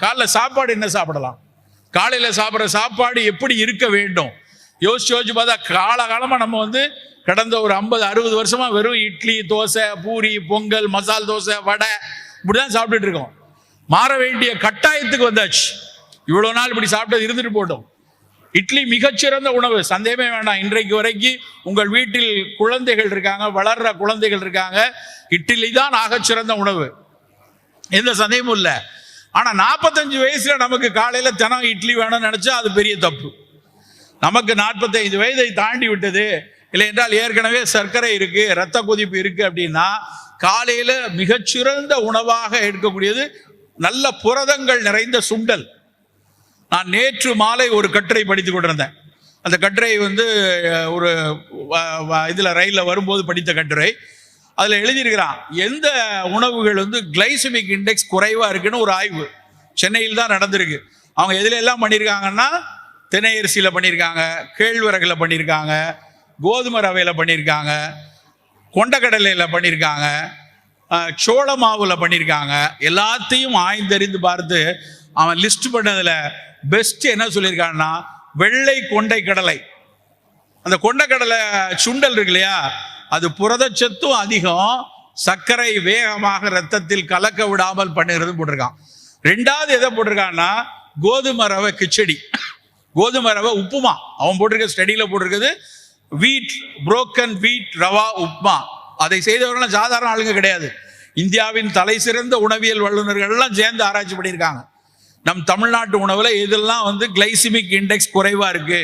காலைல சாப்பாடு என்ன சாப்பிடலாம், காலையில சாப்பிட்ற சாப்பாடு எப்படி இருக்க வேண்டும் யோசிச்சு பார்த்தா காலகாலமா நம்ம கடந்த ஒரு 50-60 வருஷமா வெறும் இட்லி, தோசை, பூரி, பொங்கல், மசால் தோசை, வடை இப்படிதான் சாப்பிட்டுட்டு இருக்கோம். மாற வேண்டிய கட்டாயத்துக்கு வந்தாச்சு. இவ்வளவு நாள் இப்படி சாப்பிட்டது இருந்துட்டு போட்டோம். இட்லி மிகச்சிறந்த உணவு, சந்தேகமே வேண்டாம். இன்றைக்கு வரைக்கும் உங்கள் வீட்டில் குழந்தைகள் இருக்காங்க, வளர்ற குழந்தைகள் இருக்காங்க, இட்லி தான் ஆகச்சிறந்த உணவு, எந்த சந்தேகமும் இல்லை. ஆனா 45 வயசுல நமக்கு காலையில தினம் இட்லி வேணும்னு நினைச்சா அது பெரிய தப்பு. நமக்கு 45 வயதை தாண்டி விட்டது, இல்லை என்றால் ஏற்கனவே சர்க்கரை இருக்கு, இரத்த கொதிப்பு இருக்கு அப்படின்னா காலையில மிகச்சிறந்த உணவாக எடுக்கக்கூடியது நல்ல புரதங்கள் நிறைந்த சுண்டல். நான் நேற்று மாலை ஒரு கட்டுரை படித்து கொண்டிருந்தேன். அந்த கட்டுரை ஒரு இதுல ரயில்ல வரும்போது படித்த கட்டுரை. அதுல எழுதியிருக்கிறான், எந்த உணவுகள் கிளைசமிக் இண்டெக்ஸ் குறைவா இருக்குன்னு ஒரு ஆய்வு சென்னையில் தான் நடந்திருக்கு. அவங்க எதுல எல்லாம் பண்ணியிருக்காங்கன்னா, தினை அரிசியில பண்ணியிருக்காங்க, கேழ்வரகுல பண்ணியிருக்காங்க, கோதுமை ரவையில பண்ணியிருக்காங்க, கொண்டக்கடலையில பண்ணியிருக்காங்க, சோள மாவுல பண்ணியிருக்காங்க. எல்லாத்தையும் ஆய்ந்தறிந்து பார்த்து அவன் லிஸ்ட் பண்ணதுல பெஸ்ட் என்ன சொல்லியிருக்கான்னா, வெள்ளை கொண்டை கடலை. அந்த கொண்டக்கடலை சுண்டல் இருக்கு இல்லையா, அது புரதச்சத்தும் அதிகம், சர்க்கரை வேகமாக ரத்தத்தில் கலக்க விடாமல் பண்ணுறது போட்டிருக்கான். ரெண்டாவது எதை போட்டிருக்கான்னா, கோதுமை ரவை கிச்சடி, கோதுமை ரவை உப்புமா. அவன் போட்டிருக்க ஸ்டடியில போட்டிருக்கிறது வீட், புரோக்கன் வீட் ரவா உப்மா. அதை செய்தவர்கள் சாதாரண ஆளுங்க கிடையாது. இந்தியாவின் தலை சிறந்த உணவியல் வல்லுநர்கள் எல்லாம் சேர்ந்து ஆராய்ச்சி பண்ணியிருக்காங்க. நம் தமிழ்நாட்டு உணவுல இதெல்லாம் கிளைசிமிக் இண்டெக்ஸ் குறைவா இருக்கு.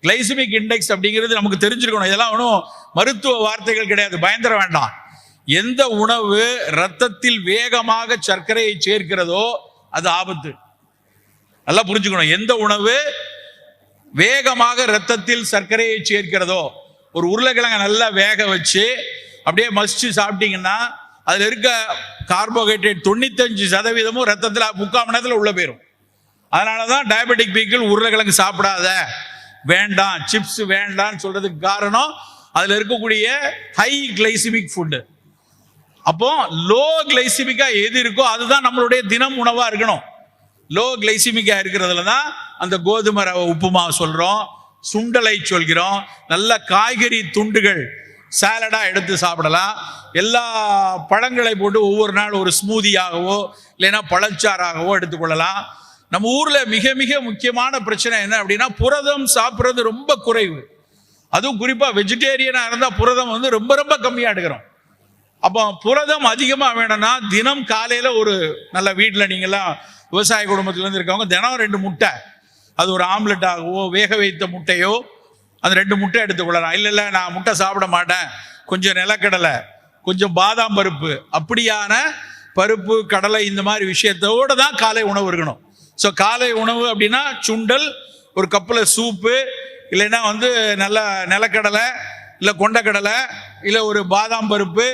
கிளைசிமிக் இண்டெக்ஸ் அப்படிங்கிறது நமக்கு தெரிஞ்சிருக்கணும். இதெல்லாம் ஒன்றும் மருத்துவ வார்த்தைகள் கிடையாது, பயந்துட வேண்டாம். எந்த உணவு ரத்தத்தில் வேகமாக சர்க்கரையை சேர்க்கிறதோ அது ஆபத்து. நல்லா புரிஞ்சுக்கணும். எந்த உணவு வேகமாக ரத்தத்தில் சர்க்கரையை சேர்க்கிறதோ, ஒரு உருளைக்கிழங்க நல்லா வேக வச்சு அப்படியே மசிச்சு சாப்பிட்டீங்கன்னா அதுல இருக்க கார்போஹைட்ரேட் 95% ரத்தத்தில் 3/4 மணி நேரத்தில் உள்ள போயிடும். அதனாலதான் டயபெட்டிக் பீப்புள் உருளைக்கிழங்கு சாப்பிடாத, வேண்டாம், சிப்ஸ் வேண்டாம்னு சொல்றதுக்கு காரணம் அதுல இருக்கக்கூடிய ஹை கிளைசிமிக் ஃபுட்டு. அப்போ லோ கிளைசிமிக்கா எது இருக்கோ அதுதான் நம்மளுடைய தினம் உணவா இருக்கணும். லோ கிளைசிமிக்கா இருக்கிறதுல தான் அந்த கோதுமை ரவை உப்புமா சொல்றோம், சுண்டலை சொல்கிறோம். நல்ல காய்கறி துண்டுகள் சாலடா எடுத்து சாப்பிடலாம். எல்லா பழங்களை போட்டு ஒவ்வொரு நாள் ஒரு ஸ்மூதியாகவோ இல்லைன்னா பழச்சாறாகவோ எடுத்துக்கொள்ளலாம். நம்ம ஊர்ல மிக மிக முக்கியமான பிரச்சனை என்ன அப்படின்னா, புரதம் சாப்பிட்றது ரொம்ப குறைவு. அதுவும் குறிப்பா வெஜிடேரியனா இருந்தா புரதம் ரொம்ப ரொம்ப கம்மியா எடுக்கிறோம். அப்போ புரதம் அதிகமா வேணும்னா தினம் காலையில ஒரு நல்ல வீட்டில் நீங்கெல்லாம் விவசாய குடும்பத்துல இருந்து இருக்கவங்க தினம் 2 முட்டை, அது ஒரு ஆம்லெட் ஆகவோ வேக வைத்த முட்டையோ, அந்த 2 முட்டை எடுத்துக்கொள்ளலாம். இல்லை நான் முட்டை சாப்பிட மாட்டேன், கொஞ்சம் நிலக்கடலை, கொஞ்சம் பாதாம் பருப்பு, அப்படியான பருப்பு கடலை இந்த மாதிரி விஷயத்தோட தான் காலை உணவு இருக்கணும். ஸோ காலை உணவு அப்படின்னா சுண்டல், ஒரு கப்பில் சூப்பு, இல்லைன்னா நல்ல நிலக்கடலை இல்லை கொண்டக்கடலை, இல்லை ஒரு பாதாம் பருப்பு,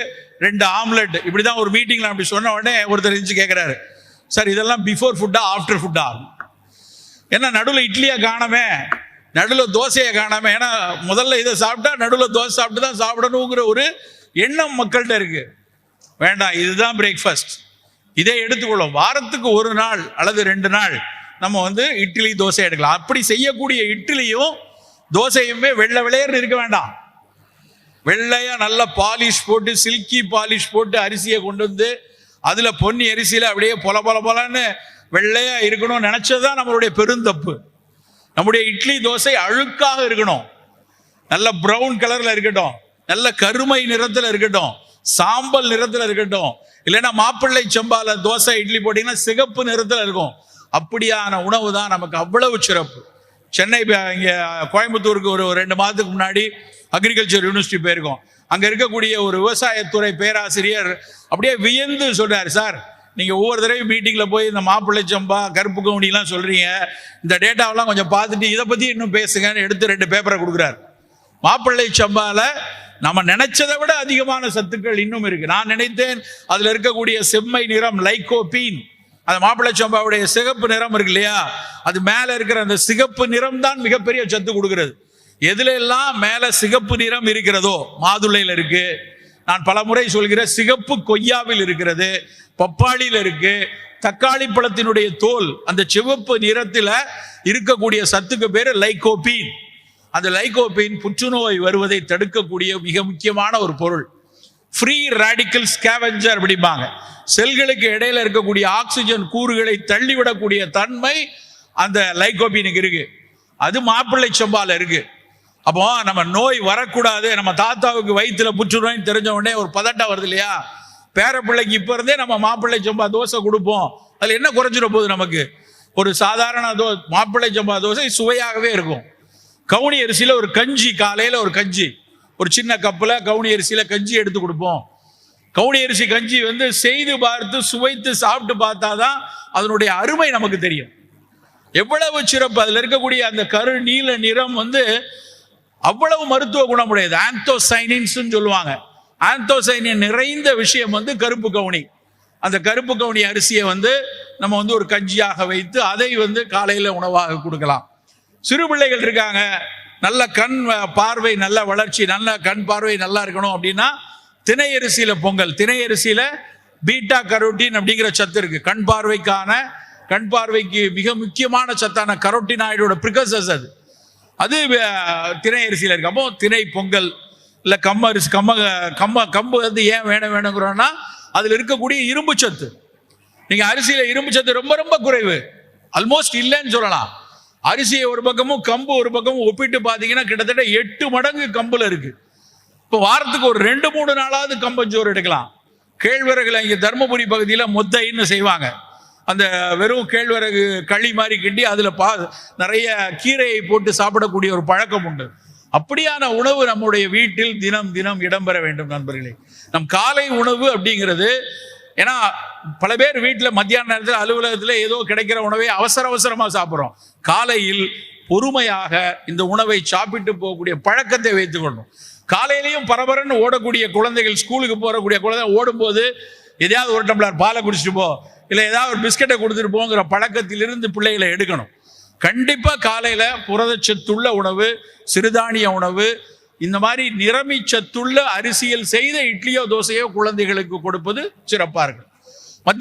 2 ஆம்லெட். இப்படிதான் ஒரு மீட்டிங்ல அப்படி சொன்ன உடனே ஒருத்தர் இருந்துச்சு கேட்கிறாரு, சார் இதெல்லாம் பிஃபோர் ஃபுட்டா ஆஃப்டர் ஃபுட்டா? ஏன்னா நடுவில் இட்லியை காணாமே, நடுவில் தோசையை காணாமே. ஏன்னா முதல்ல இதை சாப்பிட்டா நடுவில் தோசை சாப்பிட்டு தான் சாப்பிடணுங்கிற ஒரு எண்ணம் மக்கள்கிட்ட இருக்கு. வேண்டாம், இதுதான் பிரேக்ஃபாஸ்ட், இதை எடுத்துக்கொள்ளும். வாரத்துக்கு 1 நாள் அல்லது 2 நாள் நம்ம இட்லி தோசை எடுக்கலாம். அப்படி செய்யக்கூடிய இட்லியும் தோசையுமே வெள்ளை விளையர்னு இருக்க வேண்டாம். வெள்ளையா நல்ல பாலிஷ் போட்டு, சில்கி பாலிஷ் போட்டு அரிசியை கொண்டு அதுல பொன்னி அரிசியில அப்படியே பொல பொல பொலன்னு வெள்ளையா இருக்கணும் நினைச்சதுதான் நம்மளுடைய பெருந்தப்பு. நம்முடைய இட்லி தோசை அழுக்காக இருக்கணும், நல்ல பிரவுன் கலர்ல இருக்கட்டும், நல்ல கருமை நிறத்துல இருக்கட்டும், சாம்பல் நிறத்துல இருக்கட்டும். இல்லைன்னா மாப்பிள்ளை சம்பால தோசை இட்லி போட்டீங்கன்னா சிகப்பு நிறத்துல இருக்கும். அப்படியான உணவு தான் நமக்கு அவ்வளவு சிறப்பு. சென்னை இங்க கோயம்புத்தூருக்கு ஒரு 2 மாதத்துக்கு முன்னாடி அக்ரிகல்ச்சர் யூனிவர்சிட்டி போயிருக்கோம். அங்க இருக்கக்கூடிய ஒரு விவசாயத்துறை பேராசிரியர் அப்படியே வியந்து சொல்றாரு, சார் நீங்க ஒவ்வொரு தடவையும் மீட்டிங்ல போய் இந்த மாப்பிள்ளை சம்பா, கருப்பு கவுனிலாம் சொல்றீங்க, இந்த டேட்டாவெல்லாம் கொஞ்சம் பார்த்துட்டு இதை பத்தி இன்னும் பேசுங்கன்னு எடுத்து 2 பேப்பரை கொடுக்குறாரு. மாப்பிள்ளை சம்பால நம்ம நினைச்சதை விட அதிகமான சத்துக்கள் இன்னும் இருக்கு. நான் நினைத்தேன் அதுல இருக்கக்கூடிய செம்மை நிறம் லைகோபீன், அந்த மாப்பிள்ளை சம்பாவுடைய சிகப்பு நிறம் இருக்கு இல்லையா, அது மேல இருக்கிற அந்த சிகப்பு நிறம் தான் மிகப்பெரிய சத்து கொடுக்கிறது. எதுல எல்லாம் மேல சிகப்பு நிறம் இருக்கிறதோ, மாதுளையில இருக்கு, நான் பல முறை சொல்கிற சிகப்பு கொய்யாவில் இருக்கிறது, பப்பாளியில் இருக்கு, தக்காளி பழத்தினுடைய தோல், அந்த சிவப்பு நிறத்தில் இருக்கக்கூடிய சத்துக்கு பேரு லைகோபீன். அந்த லைகோபீன் புற்றுநோய் வருவதை தடுக்கக்கூடிய மிக முக்கியமான ஒரு பொருள். ஃப்ரீ ரேடிக்கல் ஸ்கேவெஞ்சர் அப்படிம்பாங்க. செல்களுக்கு இடையில இருக்கக்கூடிய ஆக்சிஜன் கூறுகளை தள்ளிவிடக்கூடிய தன்மை அந்த லைகோபீனுக்கு இருக்கு. அது மாப்பிள்ளை சம்பால இருக்கு. அப்போ நம்ம நோய் வரக்கூடாது, நம்ம தாத்தாவுக்கு வயிற்றுல புற்றுநோய் தெரிஞ்ச உடனே ஒரு பதட்டம் வருது இல்லையா? பேர பிள்ளைக்கு இப்ப இருந்தே நம்ம மாப்பிள்ளை சம்பா தோசை கொடுப்போம், அதுல என்ன குறைஞ்சிட போகுது நமக்கு? ஒரு சாதாரண மாப்பிள்ளை சம்பா தோசை சுவையாகவே இருக்கும். கவுனி அரிசியில ஒரு கஞ்சி, காலையில ஒரு கஞ்சி, ஒரு சின்ன கப்புல கவுனி அரிசியில கஞ்சி எடுத்து கொடுப்போம். கவுனி அரிசி கஞ்சி செய்து பார்த்து சுவைத்து சாப்பிட்டு பார்த்தாதான் அதனுடைய அருமை நமக்கு தெரியும். எவ்வளவு சிறப்பு! அதுல இருக்கக்கூடிய அந்த கரு நீல நிறம் அவ்வளவு மருத்துவ குணமுடையது. ஆந்தோசைனின்ஸ் சொல்லுவாங்க. ஆந்தோசைனின் நிறைந்த விஷயம் கருப்பு கவுனி. அந்த கருப்பு கவுனி அரிசியை நம்ம ஒரு கஞ்சியாக வைத்து அதை காலையில உணவாக கொடுக்கலாம். சிறு பிள்ளைகள் இருக்காங்க, நல்ல கண் பார்வை, நல்ல வளர்ச்சி, நல்ல கண் பார்வை நல்லா இருக்கணும் அப்படின்னா திணை அரிசியில பொங்கல். திணை அரிசியில பீட்டா கரோட்டின் அப்படிங்கிற சத்து இருக்கு. கண் பார்வைக்கு மிக முக்கியமான சத்தான கரோட்டினாய்டோட பிரிகர்சர்ஸ் அது திணை அரிசியில இருக்கு. அப்போ திணை பொங்கல் இல்ல கம்பு ஏன் வேணுங்கிறோம்னா அதுல இருக்கக்கூடிய இரும்பு சத்து. நீங்க அரிசியில இரும்பு சத்து ரொம்ப ரொம்ப குறைவு, ஆல்மோஸ்ட் இல்லைன்னு சொல்லலாம். அரிசியை ஒரு பக்கமும் கம்பு ஒரு பக்கமும் ஒப்பிட்டு பாத்தீங்கன்னா கிட்டத்தட்ட 8 மடங்கு கம்புல இருக்கு. இப்போ வாரத்துக்கு ஒரு 2-3 நாளாவது கம்பஞ்சோறு எடுக்கலாம். கேழ்வரகுல இங்க தர்மபுரி பகுதியில மொத்தைன்னு செய்வாங்க. அந்த வெறும் கேழ்வரகு களி மாதிரி கிண்டி அதுல நிறைய கீரையை போட்டு சாப்பிடக்கூடிய ஒரு பழக்கம் உண்டு. அப்படியான உணவு நம்முடைய வீட்டில் தினம் தினம் இடம்பெற வேண்டும் நண்பர்களே. நம் காலை உணவு அப்படிங்கிறது, ஏன்னா பல பேர் வீட்டில் மத்தியான நேரத்தில் அலுவலகத்தில் ஏதோ கிடைக்கிற உணவை அவசரமா சாப்பிட்றோம். காலையில் பொறுமையாக இந்த உணவை சாப்பிட்டு போகக்கூடிய பழக்கத்தை வைத்துக் கொள்ளணும். காலையிலையும் பரபரன்னு ஓடக்கூடிய குழந்தைகள், ஸ்கூலுக்கு போகக்கூடிய குழந்தைகள் ஓடும்போது எதையாவது ஒரு டம்ளர் பாலை குடிச்சிட்டு போ, இல்லை ஏதாவது ஒரு பிஸ்கட்டை கொடுத்துட்டு போங்கிற பழக்கத்திலிருந்து பிள்ளைகளை எடுக்கணும். கண்டிப்பா காலையில புரதச்சத்துள்ள உணவு, சிறுதானிய உணவு, இந்த மாதிரி நிறமி சத்துள்ள அரிசியில் செய்த இட்லியோ தோசையோ குழந்தைகளுக்கு கொடுப்பது சிறப்பா இருக்கு.